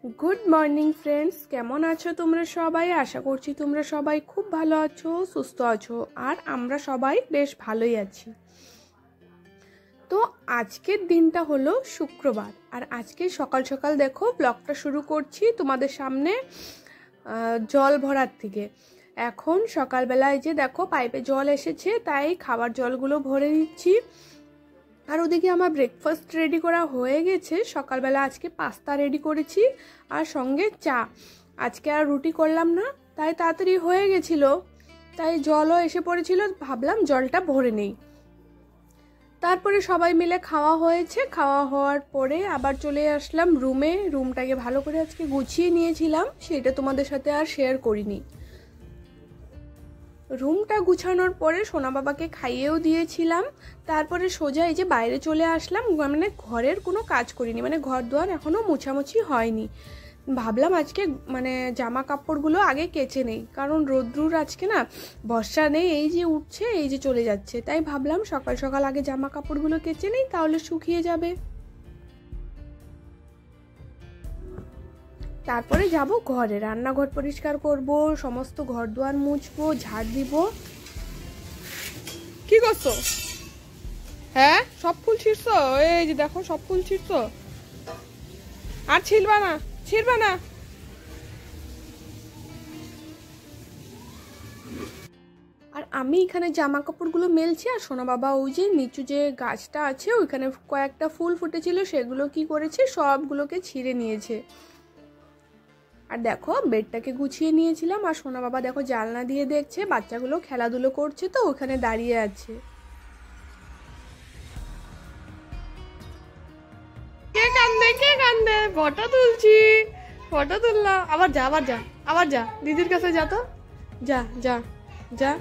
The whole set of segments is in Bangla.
गुड मॉर्निंग फ्रेंड्स, केमन आछो तोमरा सबाई। आशा करछि तोमरा सबाई खूब भालो आछो, सुस्थ आछो और आमरा सबाई बेश भालोई आछि। तो आजकेर दिनटा हलो शुक्रवार और आज के सकाल सकाल देखो ब्लगटा शुरू करछि तोमादेर सामने जल भरार थेके। एखन सकाल बेलाय जे देखो पाइपे जल एसेछे ताई खाबार जलगुलो भरे निচ্ছি। আর ওদিকে আমার ব্রেকফাস্ট রেডি করা হয়ে গেছে। সকালবেলা আজকে পাস্তা রেডি করেছি আর সঙ্গে চা। আজকে আর রুটি করলাম না, তাই তাড়াতাড়ি হয়ে গেছিল, তাই জলও এসে পড়েছিল, ভাবলাম জলটা ভরে নেই। তারপরে সবাই মিলে খাওয়া হয়েছে। খাওয়া হওয়ার পরে আবার চলে আসলাম রুমে। রুমটাকে ভালো করে আজকে গুছিয়ে নিয়েছিলাম, সেটা তোমাদের সাথে আর শেয়ার করিনি। রুমটা গুছানোর পরে সোনা বাবাকে খাইয়েও দিয়েছিলাম। তারপরে সোজা এই যে বাইরে চলে আসলাম, মানে ঘরের কোনো কাজ করিনি, মানে ঘর দুয়ার এখনো মোছামুছি হয়নি। ভাবলাম আজকে মানে জামা কাপড়গুলো আগে কেচে নেই, কারণ রোদ্রুর আজকে না বর্ষা নেই, এই যে উঠছে এই যে চলে যাচ্ছে, তাই ভাবলাম সকাল সকাল আগে জামা কাপড়গুলো কেচে নেই, তাহলে শুকিয়ে যাবে। তারপরে যাব ঘরে, রান্নাঘর পরিষ্কার করব, সমস্ত ঘর দুয়ার মুছবো, ঝাড় দিব। কি করছো? হ্যাঁ, সব ফুল ছিঁড়ছো? এই যে দেখো সব ফুল ছিঁড়ছো। আর ছিঁড়বা না, ছিঁড়বা না। আর আমি এখানে জামা কাপড়গুলো মেলছি, আর সোনা বাবা ওই যে নিচু যে গাছটা আছে ওইখানে কয়েকটা ফুল ফুটেছিল, সেগুলো কি করেছে সবগুলোকে ছিঁড়ে নিয়েছে। আর দেখো বেডটাকে গুছিয়ে নিয়েছিলাম, আর সোনা বাবা দেখো জানলা দিয়ে দেখছে, বাচ্চাগুলো খেলাধুলো করছে তো ওখানে দাঁড়িয়ে আছে। কে কান্দে কে কান্দে? ফটো তুলছি, ফটো তুললাম। আবার যা আবার যা আবার যা, দিদির কাছে যা, তো যা যা যা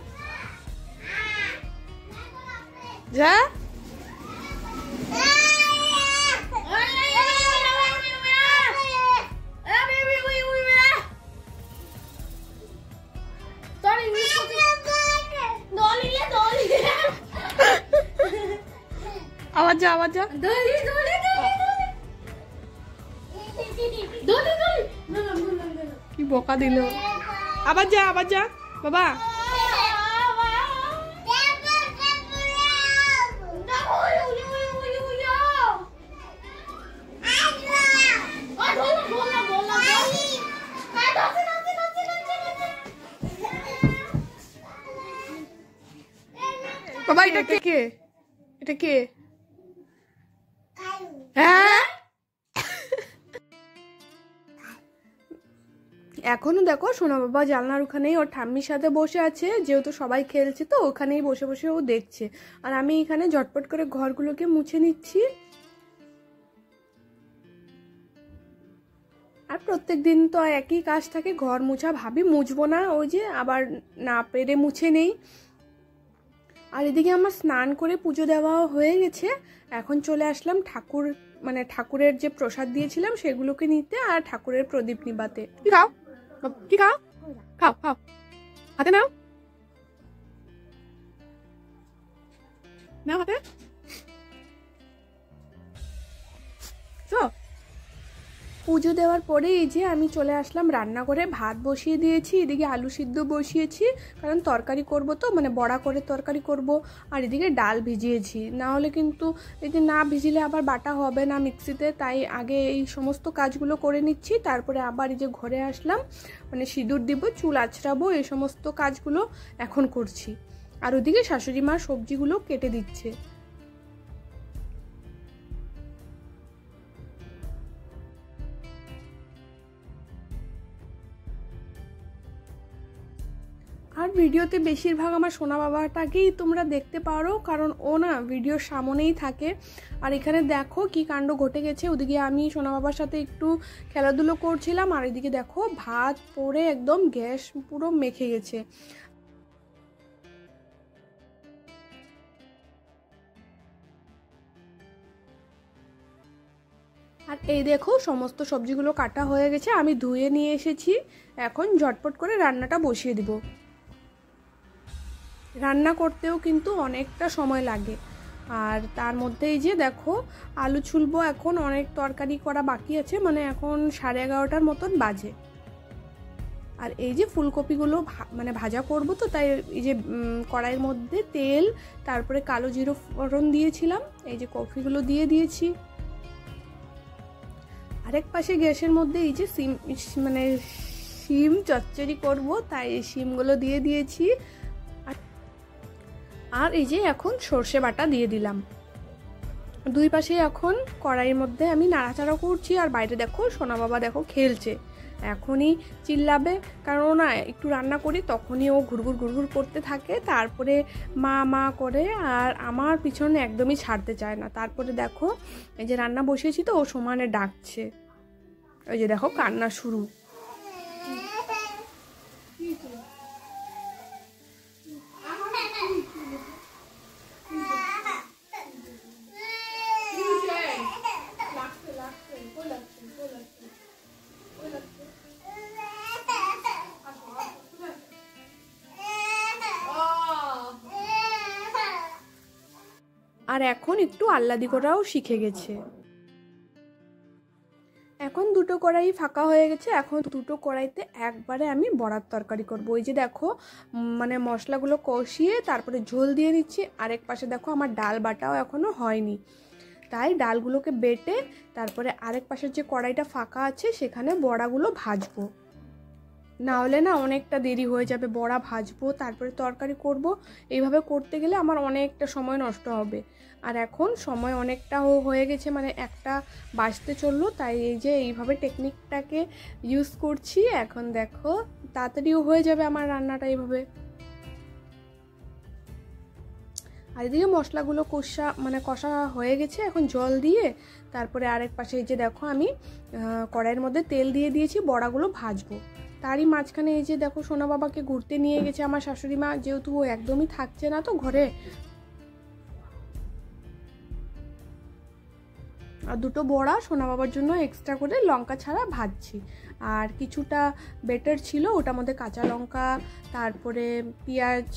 যা। আবার যা আবার যা। কি বকা দিল। আবার যা আবার যা বাবা। বাবা এটা কে? এটা কে? হ্যাঁ, এখনো দেখো সোনা বাবা জানলার ওখানেই ওর ঠাম্মির সাথে বসে আছে, যেহেতু সবাই খেলছে তো ওখানেই বসে বসে ও দেখছে। আর আমি এখানে ঝটপট করে ঘরগুলোকে মুছে নিচ্ছি। আর প্রত্যেক দিন তো একই কাজ থাকে, ঘর মুছা, ভাবি মুছবো না, ওই যে আবার না পেরে মুছে নেই। আর এদিকে আমার স্নান করে পুজো দেওয়া হয়ে গেছে। এখন চলে আসলাম ঠাকুর, মানে ঠাকুরের যে প্রসাদ দিয়েছিলাম সেগুলোকে নিতে আর ঠাকুরের প্রদীপ নিবাতে। কি খাও? কি খাও? খাও খাও, হাতে নাও, নাও হাতে। পুজো দেওয়ার পরে এই যে আমি চলে আসলাম রান্নাঘরে, ভাত বসিয়ে দিয়েছি, এদিকে আলু সিদ্ধ বসিয়েছি, কারণ তরকারি করব তো, মানে বড়া করে তরকারি করব। আর এদিকে ডাল ভিজিয়েছি, না হলে কিন্তু এই যে না ভিজিলে আবার বাটা হবে না মিক্সিতে, তাই আগে এই সমস্ত কাজগুলো করে নিচ্ছি। তারপরে আবার এই যে ঘরে আসলাম, মানে সিঁদুর দিব, চুল আঁচড়াবো, এই সমস্ত কাজগুলো এখন করছি। আর ওদিকে শাশুড়ি মা সবজিগুলো কেটে দিচ্ছে। আর ভিডিওতে বেশিরভাগ আমার সোনা বাবাটাকেই তোমরা দেখতে পারো, কারণ ও না ভিডিওর সামনেই থাকে। আর এখানে দেখো কি কাণ্ড ঘটে গেছে। ওদিকে আমি সোনা বাবার সাথে একটু খেলাধুলো করছিলাম, আর এদিকে দেখো ভাত পড়ে একদম গ্যাস পুরো মেখে গেছে। আর এই দেখো সমস্ত সবজিগুলো কাটা হয়ে গেছে, আমি ধুয়ে নিয়ে এসেছি। এখন ঝটপট করে রান্নাটা বসিয়ে দিব। রান্না করতেও কিন্তু অনেকটা সময় লাগে, আর তার মধ্যে এই যে দেখো আলু ছুলবো, এখন অনেক তরকারি করা বাকি আছে, মানে এখন 11:30টার মতন বাজে। আর এই যে ফুলকপিগুলো মানে ভাজা করব, তো তাই এই যে কড়াইয়ের মধ্যে তেল, তারপরে কালো জিরে ফোড়ন দিয়েছিলাম, এই যে কফিগুলো দিয়ে দিয়েছি। আরেক পাশে গ্যাসের মধ্যে এই যে শিম চচ্চড়ি করব, তাই এই শিমগুলো দিয়ে দিয়েছি। আর এই যে এখন সর্ষে বাটা দিয়ে দিলাম। দুই পাশে এখন কড়াইয়ের মধ্যে আমি নাড়াচাড়া করছি, আর বাইরে দেখো সোনা বাবা দেখো খেলছে, এখনই চিল্লাবে, কারণ না একটু রান্না করি তখনই ও ঘুরঘুর ঘুরঘুর করতে থাকে, তারপরে মা মা করে, আর আমার পিছনে একদমই ছাড়তে চায় না। তারপরে দেখো এই যে রান্না বসিয়েছি তো ও সমানে ডাকছে, ওই যে দেখো কান্না শুরু। আর এখন একটু আহ্লাদি করাও শিখে গেছে। এখন দুটো কড়াই ফাঁকা হয়ে গেছে, এখন দুটো কড়াইতে একবারে আমি বড়ার তরকারি করব। ওই যে দেখো মানে মশলাগুলো কষিয়ে তারপরে ঝোল দিয়ে নিচ্ছি। আরেক পাশে দেখো আমার ডাল বাটাও এখনো হয়নি, তাই ডালগুলোকে বেটে তারপরে আরেক পাশের যে কড়াইটা ফাঁকা আছে সেখানে বড়াগুলো ভাজবো, না হলে না অনেকটা দেরি হয়ে যাবে। বড়া ভাজবো তারপরে তরকারি করব, এইভাবে করতে গেলে আমার অনেকটা সময় নষ্ট হবে। আর এখন সময় অনেকটা হয়ে গেছে, মানে 1টা বাজতে চললো, তাই এই যে এইভাবে টেকনিকটাকে ইউজ করছি। এখন দেখো তাড়াতাড়িও হয়ে যাবে আমার রান্নাটা এইভাবে। আর এদিকে মশলাগুলো কষা হয়ে গেছে, এখন জল দিয়ে তারপরে আরেক পাশে এই যে দেখো আমি কড়াইয়ের মধ্যে তেল দিয়ে দিয়েছি, বড়াগুলো ভাজবো। তারই মাঝখানে এই যে দেখো সোনা বাবাকে ঘুরতে নিয়ে গেছে আমার শাশুড়ি মা, যেহেতু ও একদমই থাকছে না তো ঘরে। আর দুটো বড়া সোনা বাবার জন্য এক্সট্রা করে লঙ্কা ছাড়া ভাজছি। আর কিছুটা বেটার ছিল, ওটার মধ্যে কাঁচা লঙ্কা তারপরে পেঁয়াজ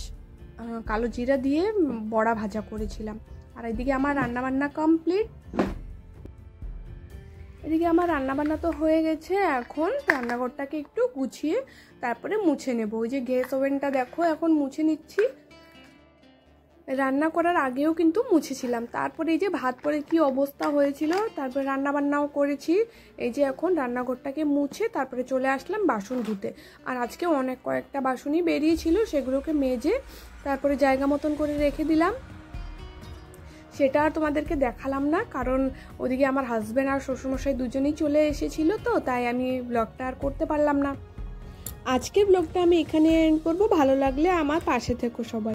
কালো জিরা দিয়ে বড়া ভাজা করেছিলাম। আর এদিকে আমার রান্নাবান্না কমপ্লিট। এদিকে আমার রান্নাবান্না তো হয়ে গেছে, এখন রান্নাঘরটাকে একটু গুছিয়ে তারপরে মুছে নেব। ওই যে গ্যাস ওভেনটা দেখো এখন মুছে নিচ্ছি, রান্না করার আগেও কিন্তু মুছেছিলাম। তারপরে এই যে ভাত পরে কি অবস্থা হয়েছিল, তারপরে রান্নাবান্নাও করেছি। এই যে এখন রান্নাঘরটাকে মুছে তারপরে চলে আসলাম বাসন ধুতে। আর আজকে কয়েকটা বাসনই বেরিয়েছিল, সেগুলোকে মেজে তারপরে জায়গা মতন করে রেখে দিলাম। সেটা আর তোমাদেরকে দেখালাম না, কারণ ওদিকে আমার হাজব্যান্ড আর শ্বশুরমশাই দুজনেই চলে এসেছিল, তো তাই আমি ব্লগটা আর করতে পারলাম না। আজকের ব্লগটা আমি এখানে এন্ড করবো। ভালো লাগলে আমার পাশে থেকো সবাই।